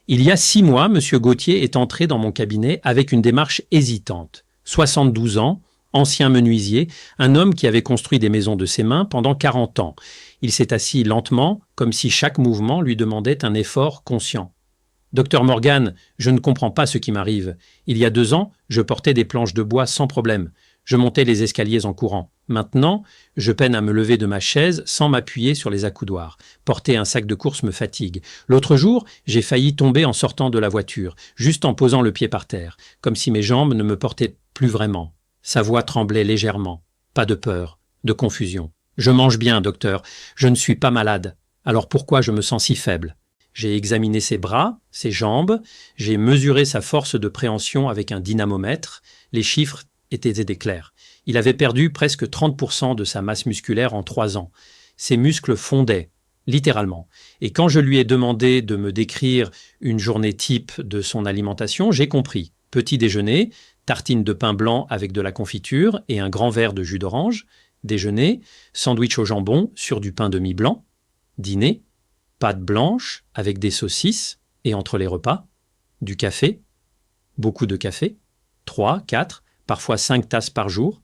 Il y a 6 mois, M. Gauthier est entré dans mon cabinet avec une démarche hésitante. 72 ans, ancien menuisier, un homme qui avait construit des maisons de ses mains pendant 40 ans. Il s'est assis lentement, comme si chaque mouvement lui demandait un effort conscient. « Docteur Morgan, je ne comprends pas ce qui m'arrive. Il y a 2 ans, je portais des planches de bois sans problème. Je montais les escaliers en courant. Maintenant, je peine à me lever de ma chaise sans m'appuyer sur les accoudoirs. Porter un sac de course me fatigue. L'autre jour, j'ai failli tomber en sortant de la voiture, juste en posant le pied par terre, comme si mes jambes ne me portaient plus vraiment. » Sa voix tremblait légèrement. Pas de peur, de confusion. « Je mange bien, docteur. Je ne suis pas malade. Alors pourquoi je me sens si faible ? » J'ai examiné ses bras, ses jambes, j'ai mesuré sa force de préhension avec un dynamomètre. Les chiffres étaient clairs. Il avait perdu presque 30% de sa masse musculaire en 3 ans. Ses muscles fondaient, littéralement. Et quand je lui ai demandé de me décrire une journée type de son alimentation, j'ai compris. Petit déjeuner, tartine de pain blanc avec de la confiture et un grand verre de jus d'orange. Déjeuner, sandwich au jambon sur du pain demi-blanc. Dîner, pâte blanche avec des saucisses et entre les repas. Du café, beaucoup de café, 3, 4, parfois 5 tasses par jour.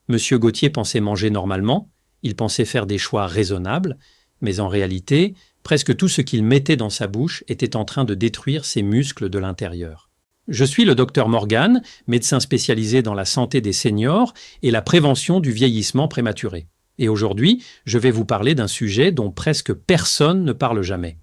Monsieur Gauthier pensait manger normalement, il pensait faire des choix raisonnables, mais en réalité, presque tout ce qu'il mettait dans sa bouche était en train de détruire ses muscles de l'intérieur. Je suis le docteur Morgan, médecin spécialisé dans la santé des seniors et la prévention du vieillissement prématuré. Et aujourd'hui, je vais vous parler d'un sujet dont presque personne ne parle jamais.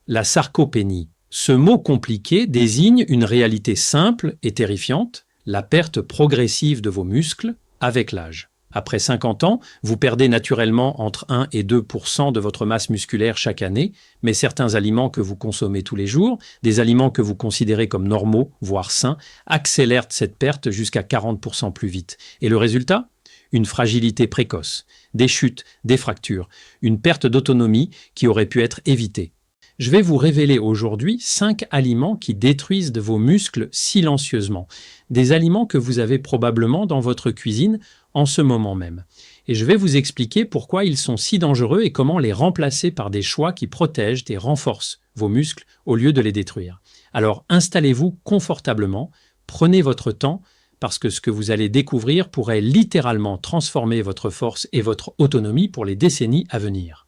La sarcopénie. Ce mot compliqué désigne une réalité simple et terrifiante, la perte progressive de vos muscles avec l'âge. Après 50 ans, vous perdez naturellement entre 1 et 2% de votre masse musculaire chaque année, mais certains aliments que vous consommez tous les jours, des aliments que vous considérez comme normaux, voire sains, accélèrent cette perte jusqu'à 40% plus vite. Et le résultat ? Une fragilité précoce, des chutes, des fractures, une perte d'autonomie qui aurait pu être évitée. Je vais vous révéler aujourd'hui 5 aliments qui détruisent de vos muscles silencieusement. Des aliments que vous avez probablement dans votre cuisine en ce moment même. Et je vais vous expliquer pourquoi ils sont si dangereux et comment les remplacer par des choix qui protègent et renforcent vos muscles au lieu de les détruire. Alors installez-vous confortablement, prenez votre temps, parce que ce que vous allez découvrir pourrait littéralement transformer votre force et votre autonomie pour les décennies à venir.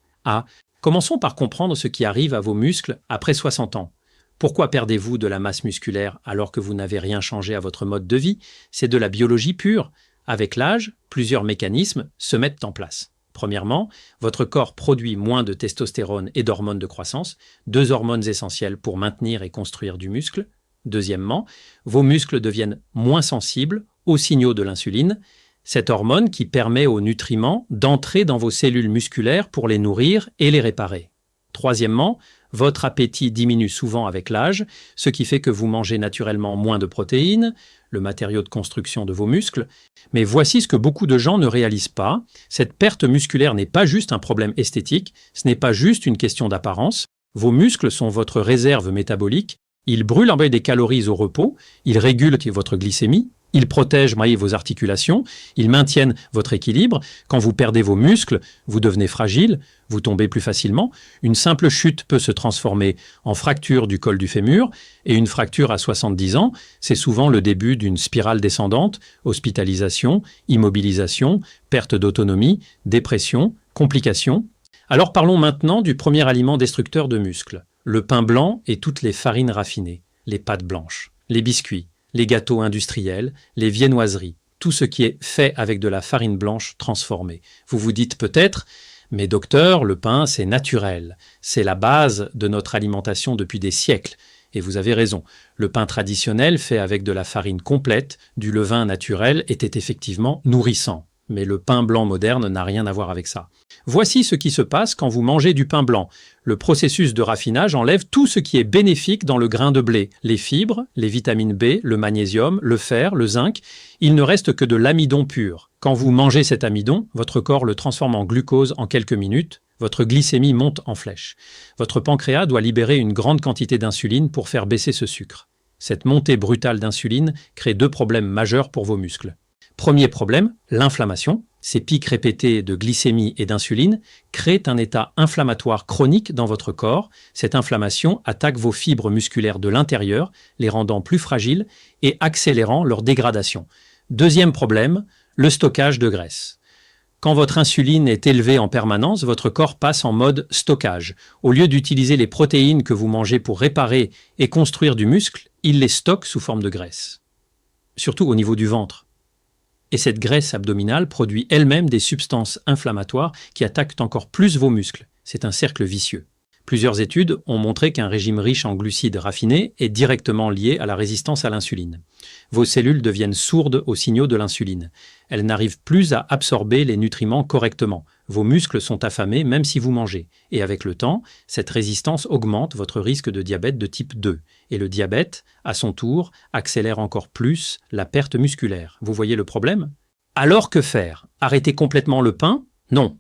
Commençons par comprendre ce qui arrive à vos muscles après 60 ans. Pourquoi perdez-vous de la masse musculaire alors que vous n'avez rien changé à votre mode de vie ? C'est de la biologie pure. Avec l'âge, plusieurs mécanismes se mettent en place. Premièrement, votre corps produit moins de testostérone et d'hormones de croissance, 2 hormones essentielles pour maintenir et construire du muscle. Deuxièmement, vos muscles deviennent moins sensibles aux signaux de l'insuline, cette hormone qui permet aux nutriments d'entrer dans vos cellules musculaires pour les nourrir et les réparer. Troisièmement, votre appétit diminue souvent avec l'âge, ce qui fait que vous mangez naturellement moins de protéines, le matériau de construction de vos muscles. Mais voici ce que beaucoup de gens ne réalisent pas. Cette perte musculaire n'est pas juste un problème esthétique, ce n'est pas juste une question d'apparence. Vos muscles sont votre réserve métabolique. Ils brûlent des calories au repos, ils régulent votre glycémie, ils protègent vos articulations, ils maintiennent votre équilibre. Quand vous perdez vos muscles, vous devenez fragile, vous tombez plus facilement. Une simple chute peut se transformer en fracture du col du fémur, et une fracture à 70 ans, c'est souvent le début d'une spirale descendante, hospitalisation, immobilisation, perte d'autonomie, dépression, complications. Alors parlons maintenant du premier aliment destructeur de muscles. Le pain blanc et toutes les farines raffinées, les pâtes blanches, les biscuits, les gâteaux industriels, les viennoiseries, tout ce qui est fait avec de la farine blanche transformée. Vous vous dites peut-être, mais docteur, le pain c'est naturel, c'est la base de notre alimentation depuis des siècles. Et vous avez raison, le pain traditionnel fait avec de la farine complète, du levain naturel, était effectivement nourrissant. Mais le pain blanc moderne n'a rien à voir avec ça. Voici ce qui se passe quand vous mangez du pain blanc. Le processus de raffinage enlève tout ce qui est bénéfique dans le grain de blé. Les fibres, les vitamines B, le magnésium, le fer, le zinc. Il ne reste que de l'amidon pur. Quand vous mangez cet amidon, votre corps le transforme en glucose en quelques minutes. Votre glycémie monte en flèche. Votre pancréas doit libérer une grande quantité d'insuline pour faire baisser ce sucre. Cette montée brutale d'insuline crée 2 problèmes majeurs pour vos muscles. Premier problème, l'inflammation. Ces pics répétés de glycémie et d'insuline créent un état inflammatoire chronique dans votre corps. Cette inflammation attaque vos fibres musculaires de l'intérieur, les rendant plus fragiles et accélérant leur dégradation. Deuxième problème, le stockage de graisse. Quand votre insuline est élevée en permanence, votre corps passe en mode stockage. Au lieu d'utiliser les protéines que vous mangez pour réparer et construire du muscle, il les stocke sous forme de graisse. Surtout au niveau du ventre. Et cette graisse abdominale produit elle-même des substances inflammatoires qui attaquent encore plus vos muscles. C'est un cercle vicieux. Plusieurs études ont montré qu'un régime riche en glucides raffinés est directement lié à la résistance à l'insuline. Vos cellules deviennent sourdes aux signaux de l'insuline. Elles n'arrivent plus à absorber les nutriments correctement. Vos muscles sont affamés même si vous mangez. Et avec le temps, cette résistance augmente votre risque de diabète de type 2. Et le diabète, à son tour, accélère encore plus la perte musculaire. Vous voyez le problème? Alors que faire? Arrêter complètement le pain? Non.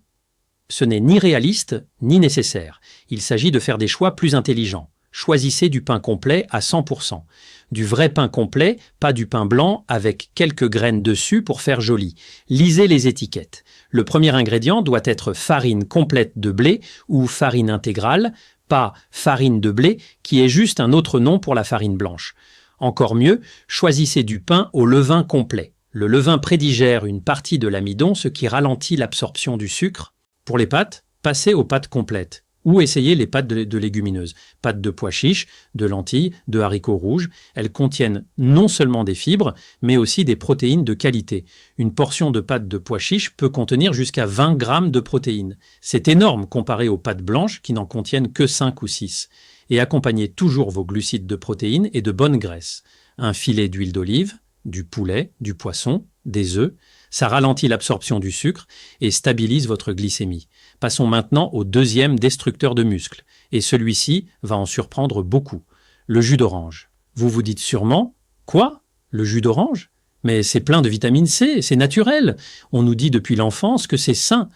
Ce n'est ni réaliste ni nécessaire. Il s'agit de faire des choix plus intelligents. Choisissez du pain complet à 100%. Du vrai pain complet, pas du pain blanc avec quelques graines dessus pour faire joli. Lisez les étiquettes. Le premier ingrédient doit être farine complète de blé ou farine intégrale, pas farine de blé qui est juste un autre nom pour la farine blanche. Encore mieux, choisissez du pain au levain complet. Le levain prédigère une partie de l'amidon, ce qui ralentit l'absorption du sucre. Pour les pâtes, passez aux pâtes complètes ou essayez les pâtes de légumineuses. Pâtes de pois chiches, de lentilles, de haricots rouges. Elles contiennent non seulement des fibres, mais aussi des protéines de qualité. Une portion de pâtes de pois chiches peut contenir jusqu'à 20 grammes de protéines. C'est énorme comparé aux pâtes blanches qui n'en contiennent que 5 ou 6. Et accompagnez toujours vos glucides de protéines et de bonnes graisses. Un filet d'huile d'olive, du poulet, du poisson, des œufs. Ça ralentit l'absorption du sucre et stabilise votre glycémie. Passons maintenant au deuxième destructeur de muscles. Et celui-ci va en surprendre beaucoup. Le jus d'orange. Vous vous dites sûrement, quoi? Le jus d'orange? Mais c'est plein de vitamine C, c'est naturel. On nous dit depuis l'enfance que c'est sain.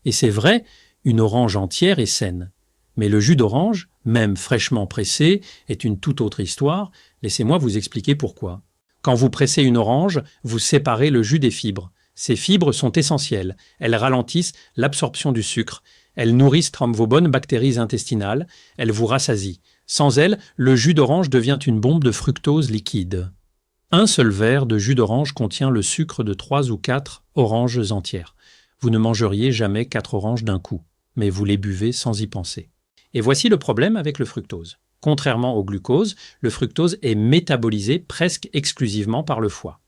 Et c'est vrai, une orange entière est saine. Mais le jus d'orange, même fraîchement pressé, est une toute autre histoire. Laissez-moi vous expliquer pourquoi. Quand vous pressez une orange, vous séparez le jus des fibres. Ces fibres sont essentielles. Elles ralentissent l'absorption du sucre. Elles nourrissent vos bonnes bactéries intestinales. Elles vous rassasient. Sans elles, le jus d'orange devient une bombe de fructose liquide. Un seul verre de jus d'orange contient le sucre de 3 ou 4 oranges entières. Vous ne mangeriez jamais 4 oranges d'un coup, mais vous les buvez sans y penser. Et voici le problème avec le fructose. Contrairement au glucose, le fructose est métabolisé presque exclusivement par le foie.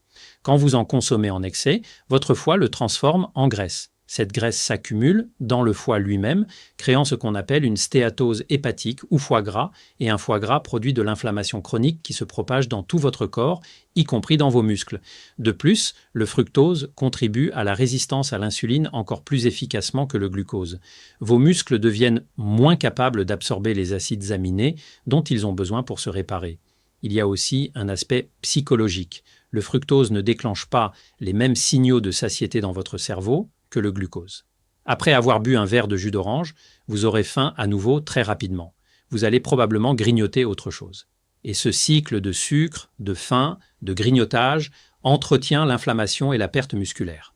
Quand vous en consommez en excès, votre foie le transforme en graisse. Cette graisse s'accumule dans le foie lui-même, créant ce qu'on appelle une stéatose hépatique ou foie gras, et un foie gras produit de l'inflammation chronique qui se propage dans tout votre corps, y compris dans vos muscles. De plus, le fructose contribue à la résistance à l'insuline encore plus efficacement que le glucose. Vos muscles deviennent moins capables d'absorber les acides aminés dont ils ont besoin pour se réparer. Il y a aussi un aspect psychologique. Le fructose ne déclenche pas les mêmes signaux de satiété dans votre cerveau que le glucose. Après avoir bu un verre de jus d'orange, vous aurez faim à nouveau très rapidement. Vous allez probablement grignoter autre chose. Et ce cycle de sucre, de faim, de grignotage entretient l'inflammation et la perte musculaire.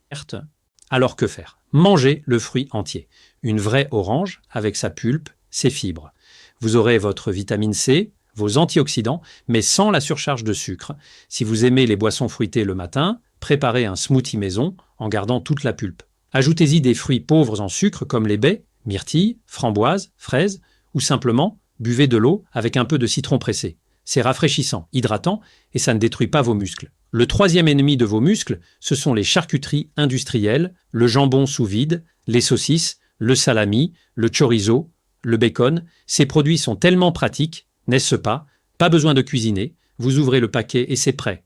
Alors que faire? Mangez le fruit entier. Une vraie orange avec sa pulpe, ses fibres. Vous aurez votre vitamine C, vos antioxydants, mais sans la surcharge de sucre. Si vous aimez les boissons fruitées le matin, préparez un smoothie maison en gardant toute la pulpe. Ajoutez-y des fruits pauvres en sucre comme les baies, myrtilles, framboises, fraises, ou simplement buvez de l'eau avec un peu de citron pressé. C'est rafraîchissant, hydratant et ça ne détruit pas vos muscles. Le troisième ennemi de vos muscles, ce sont les charcuteries industrielles, le jambon sous vide, les saucisses, le salami, le chorizo, le bacon. Ces produits sont tellement pratiques, n'est-ce pas? Pas besoin de cuisiner, vous ouvrez le paquet et c'est prêt.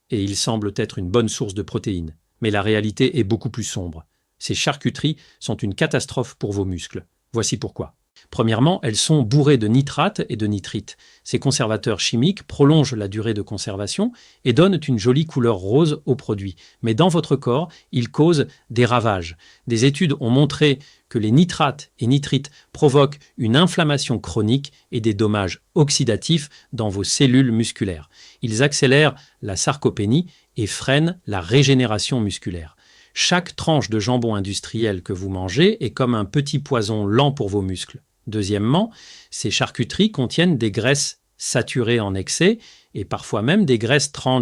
Et ils semblent être une bonne source de protéines. Mais la réalité est beaucoup plus sombre. Ces charcuteries sont une catastrophe pour vos muscles. Voici pourquoi. Premièrement, elles sont bourrées de nitrates et de nitrites. Ces conservateurs chimiques prolongent la durée de conservation et donnent une jolie couleur rose au produit. Mais dans votre corps, ils causent des ravages. Des études ont montré que les nitrates et nitrites provoquent une inflammation chronique et des dommages oxydatifs dans vos cellules musculaires. Ils accélèrent la sarcopénie et freinent la régénération musculaire. Chaque tranche de jambon industriel que vous mangez est comme un petit poison lent pour vos muscles. Deuxièmement, ces charcuteries contiennent des graisses saturées en excès et parfois même des graisses trans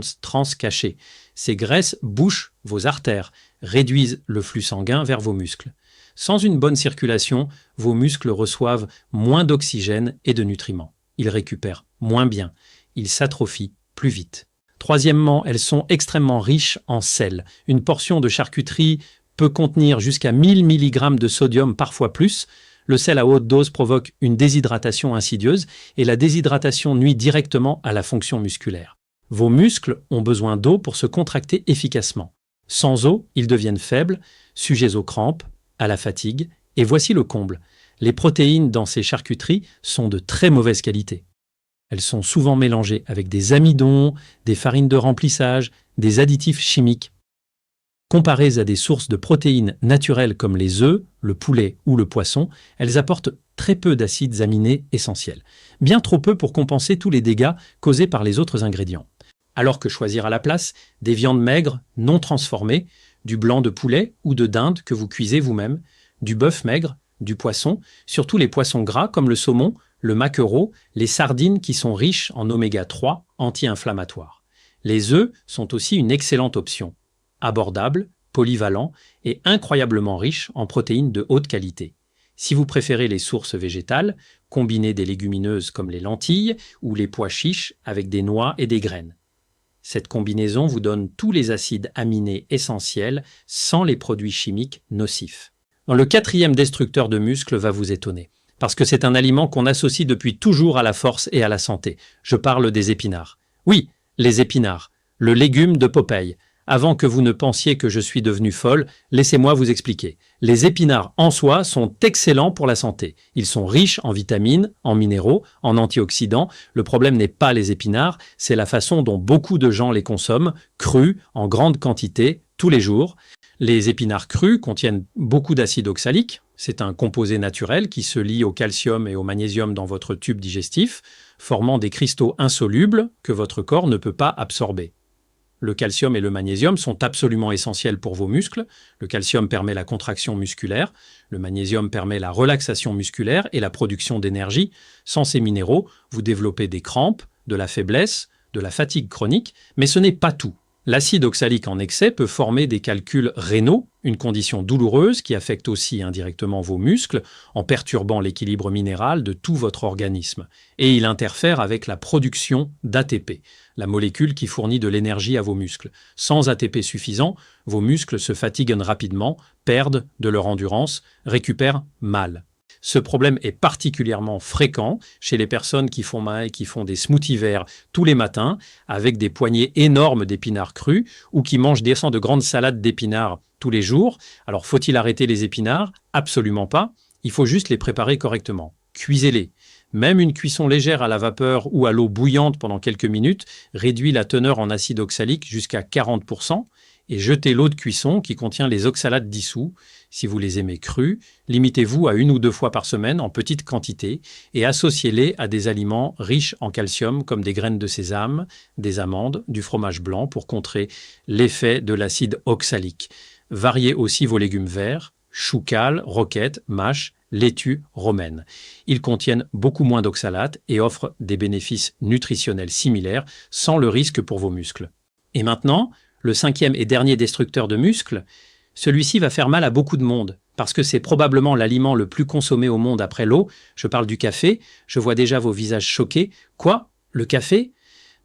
cachées. Ces graisses bouchent vos artères, réduisent le flux sanguin vers vos muscles. Sans une bonne circulation, vos muscles reçoivent moins d'oxygène et de nutriments. Ils récupèrent moins bien. Ils s'atrophient plus vite. Troisièmement, elles sont extrêmement riches en sel. Une portion de charcuterie peut contenir jusqu'à 1000 mg de sodium, parfois plus. Le sel à haute dose provoque une déshydratation insidieuse et la déshydratation nuit directement à la fonction musculaire. Vos muscles ont besoin d'eau pour se contracter efficacement. Sans eau, ils deviennent faibles, sujets aux crampes, à la fatigue, et voici le comble. Les protéines dans ces charcuteries sont de très mauvaise qualité. Elles sont souvent mélangées avec des amidons, des farines de remplissage, des additifs chimiques. Comparées à des sources de protéines naturelles comme les œufs, le poulet ou le poisson, elles apportent très peu d'acides aminés essentiels. Bien trop peu pour compenser tous les dégâts causés par les autres ingrédients. Alors que choisir à la place des viandes maigres, non transformées, du blanc de poulet ou de dinde que vous cuisez vous-même, du bœuf maigre, du poisson, surtout les poissons gras comme le saumon, le maquereau, les sardines qui sont riches en oméga 3 anti-inflammatoires. Les œufs sont aussi une excellente option, abordable, polyvalent et incroyablement riche en protéines de haute qualité. Si vous préférez les sources végétales, combinez des légumineuses comme les lentilles ou les pois chiches avec des noix et des graines. Cette combinaison vous donne tous les acides aminés essentiels sans les produits chimiques nocifs. Le quatrième destructeur de muscles va vous étonner, parce que c'est un aliment qu'on associe depuis toujours à la force et à la santé. Je parle des épinards. Oui, les épinards, le légume de Popeye. Avant que vous ne pensiez que je suis devenue folle, laissez-moi vous expliquer. Les épinards en soi sont excellents pour la santé. Ils sont riches en vitamines, en minéraux, en antioxydants. Le problème n'est pas les épinards, c'est la façon dont beaucoup de gens les consomment, crus, en grande quantité, tous les jours. Les épinards crus contiennent beaucoup d'acide oxalique. C'est un composé naturel qui se lie au calcium et au magnésium dans votre tube digestif, formant des cristaux insolubles que votre corps ne peut pas absorber. Le calcium et le magnésium sont absolument essentiels pour vos muscles. Le calcium permet la contraction musculaire, le magnésium permet la relaxation musculaire et la production d'énergie. Sans ces minéraux, vous développez des crampes, de la faiblesse, de la fatigue chronique, mais ce n'est pas tout. L'acide oxalique en excès peut former des calculs rénaux, une condition douloureuse qui affecte aussi indirectement vos muscles en perturbant l'équilibre minéral de tout votre organisme. Et il interfère avec la production d'ATP, la molécule qui fournit de l'énergie à vos muscles. Sans ATP suffisant, vos muscles se fatiguent rapidement, perdent de leur endurance, récupèrent mal. Ce problème est particulièrement fréquent chez les personnes qui font des smoothies verts tous les matins avec des poignées énormes d'épinards crus ou qui mangent des de grandes salades d'épinards tous les jours. Alors, faut-il arrêter les épinards? Absolument pas. Il faut juste les préparer correctement. Cuisez-les. Même une cuisson légère à la vapeur ou à l'eau bouillante pendant quelques minutes réduit la teneur en acide oxalique jusqu'à 40%. Et jetez l'eau de cuisson qui contient les oxalates dissous. Si vous les aimez crus, limitez-vous à 1 ou 2 fois par semaine en petite quantité et associez-les à des aliments riches en calcium comme des graines de sésame, des amandes, du fromage blanc pour contrer l'effet de l'acide oxalique. Variez aussi vos légumes verts, choux cales, roquettes, mâches, laitues, romaines. Ils contiennent beaucoup moins d'oxalates et offrent des bénéfices nutritionnels similaires sans le risque pour vos muscles. Et maintenant, le 5e et dernier destructeur de muscles, celui-ci va faire mal à beaucoup de monde, parce que c'est probablement l'aliment le plus consommé au monde après l'eau. Je parle du café, je vois déjà vos visages choqués. Quoi? Le café?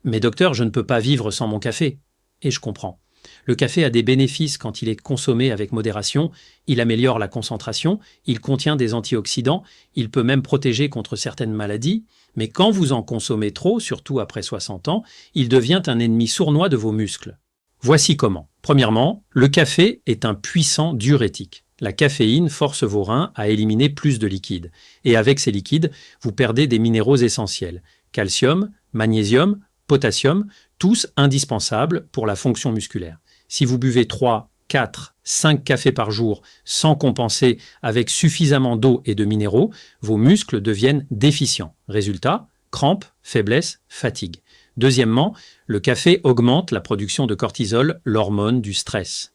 Mais docteur, je ne peux pas vivre sans mon café. Et je comprends. Le café a des bénéfices quand il est consommé avec modération, il améliore la concentration, il contient des antioxydants, il peut même protéger contre certaines maladies, mais quand vous en consommez trop, surtout après 60 ans, il devient un ennemi sournois de vos muscles. Voici comment. Premièrement, le café est un puissant diurétique. La caféine force vos reins à éliminer plus de liquide. Et avec ces liquides, vous perdez des minéraux essentiels. Calcium, magnésium, potassium, tous indispensables pour la fonction musculaire. Si vous buvez 3, 4, 5 cafés par jour sans compenser avec suffisamment d'eau et de minéraux, vos muscles deviennent déficients. Résultat, crampes, faiblesse, fatigue. Deuxièmement, le café augmente la production de cortisol, l'hormone du stress.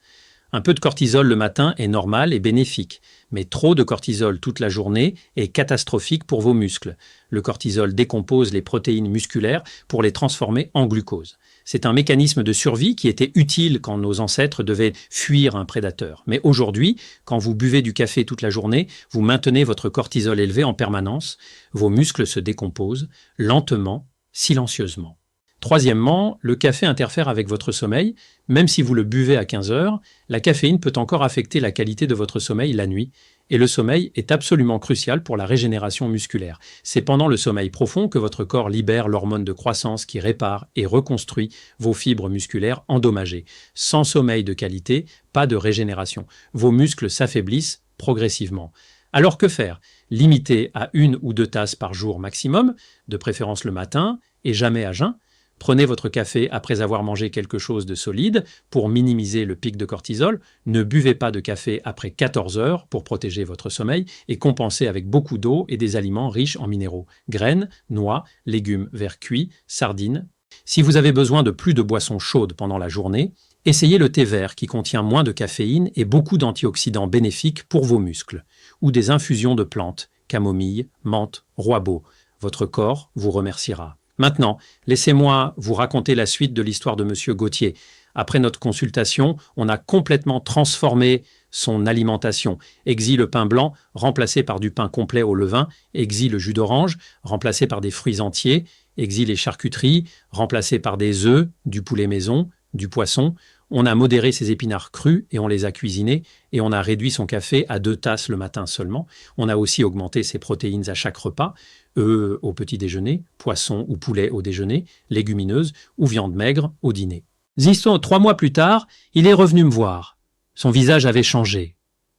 Un peu de cortisol le matin est normal et bénéfique, mais trop de cortisol toute la journée est catastrophique pour vos muscles. Le cortisol décompose les protéines musculaires pour les transformer en glucose. C'est un mécanisme de survie qui était utile quand nos ancêtres devaient fuir un prédateur. Mais aujourd'hui, quand vous buvez du café toute la journée, vous maintenez votre cortisol élevé en permanence, vos muscles se décomposent lentement, silencieusement. Troisièmement, le café interfère avec votre sommeil. Même si vous le buvez à 15 heures, la caféine peut encore affecter la qualité de votre sommeil la nuit. Et le sommeil est absolument crucial pour la régénération musculaire. C'est pendant le sommeil profond que votre corps libère l'hormone de croissance qui répare et reconstruit vos fibres musculaires endommagées. Sans sommeil de qualité, pas de régénération. Vos muscles s'affaiblissent progressivement. Alors que faire? Limiter à 1 ou 2 tasses par jour maximum, de préférence le matin et jamais à jeun. Prenez votre café après avoir mangé quelque chose de solide pour minimiser le pic de cortisol. Ne buvez pas de café après 14 heures pour protéger votre sommeil et compensez avec beaucoup d'eau et des aliments riches en minéraux. Graines, noix, légumes verts cuits, sardines. Si vous avez besoin de plus de boissons chaudes pendant la journée, essayez le thé vert qui contient moins de caféine et beaucoup d'antioxydants bénéfiques pour vos muscles. Ou des infusions de plantes, camomille, menthe, roibeau. Votre corps vous remerciera. Maintenant, laissez-moi vous raconter la suite de l'histoire de Monsieur Gauthier. Après notre consultation, on a complètement transformé son alimentation. Exit le pain blanc, remplacé par du pain complet au levain. Exit le jus d'orange, remplacé par des fruits entiers. Exit les charcuteries, remplacé par des œufs, du poulet maison, du poisson. On a modéré ses épinards crus et on les a cuisinés. Et on a réduit son café à 2 tasses le matin seulement. On a aussi augmenté ses protéines à chaque repas. Œufs au petit déjeuner, poisson ou poulet au déjeuner, légumineuses ou viande maigre au dîner. Zisto, 3 mois plus tard, il est revenu me voir. Son visage avait changé.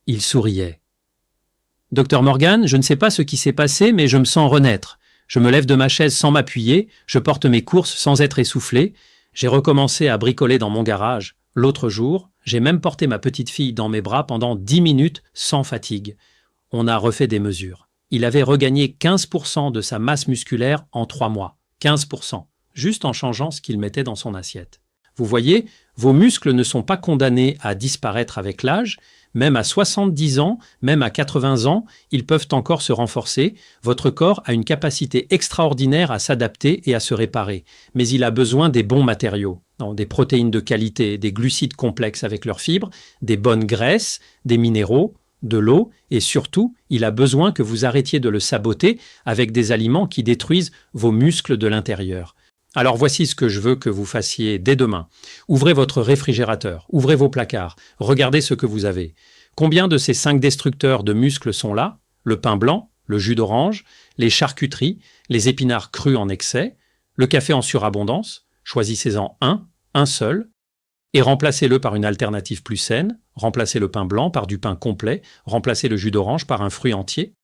Il souriait. Docteur Morgan, je ne sais pas ce qui s'est passé, mais je me sens renaître. Je me lève de ma chaise sans m'appuyer, je porte mes courses sans être essoufflé. J'ai recommencé à bricoler dans mon garage. L'autre jour, j'ai même porté ma petite fille dans mes bras pendant 10 minutes sans fatigue. On a refait des mesures. Il avait regagné 15% de sa masse musculaire en 3 mois. 15%, juste en changeant ce qu'il mettait dans son assiette. Vous voyez, vos muscles ne sont pas condamnés à disparaître avec l'âge. Même à 70 ans, même à 80 ans, ils peuvent encore se renforcer. Votre corps a une capacité extraordinaire à s'adapter et à se réparer. Mais il a besoin des bons matériaux, des protéines de qualité, des glucides complexes avec leurs fibres, des bonnes graisses, des minéraux, de l'eau et surtout, il a besoin que vous arrêtiez de le saboter avec des aliments qui détruisent vos muscles de l'intérieur. Alors voici ce que je veux que vous fassiez dès demain. Ouvrez votre réfrigérateur, ouvrez vos placards, regardez ce que vous avez. Combien de ces 5 destructeurs de muscles sont là? Le pain blanc, le jus d'orange, les charcuteries, les épinards crus en excès, le café en surabondance. Choisissez-en un seul, et remplacez-le par une alternative plus saine. Remplacez le pain blanc par du pain complet, remplacez le jus d'orange par un fruit entier,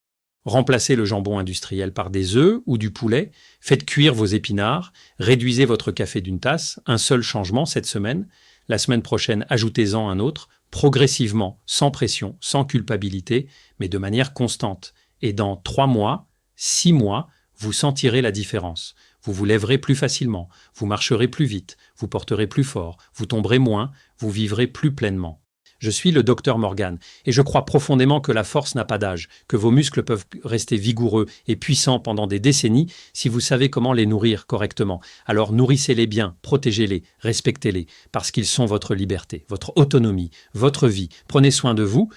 remplacez le jambon industriel par des œufs ou du poulet, faites cuire vos épinards, réduisez votre café d'1 tasse, un seul changement cette semaine. La semaine prochaine, ajoutez-en un autre, progressivement, sans pression, sans culpabilité, mais de manière constante. Et dans 3 mois, 6 mois, vous sentirez la différence. Vous vous lèverez plus facilement, vous marcherez plus vite, vous porterez plus fort, vous tomberez moins, vous vivrez plus pleinement. Je suis le docteur Morgan et je crois profondément que la force n'a pas d'âge, que vos muscles peuvent rester vigoureux et puissants pendant des décennies si vous savez comment les nourrir correctement. Alors nourrissez-les bien, protégez-les, respectez-les, parce qu'ils sont votre liberté, votre autonomie, votre vie. Prenez soin de vous.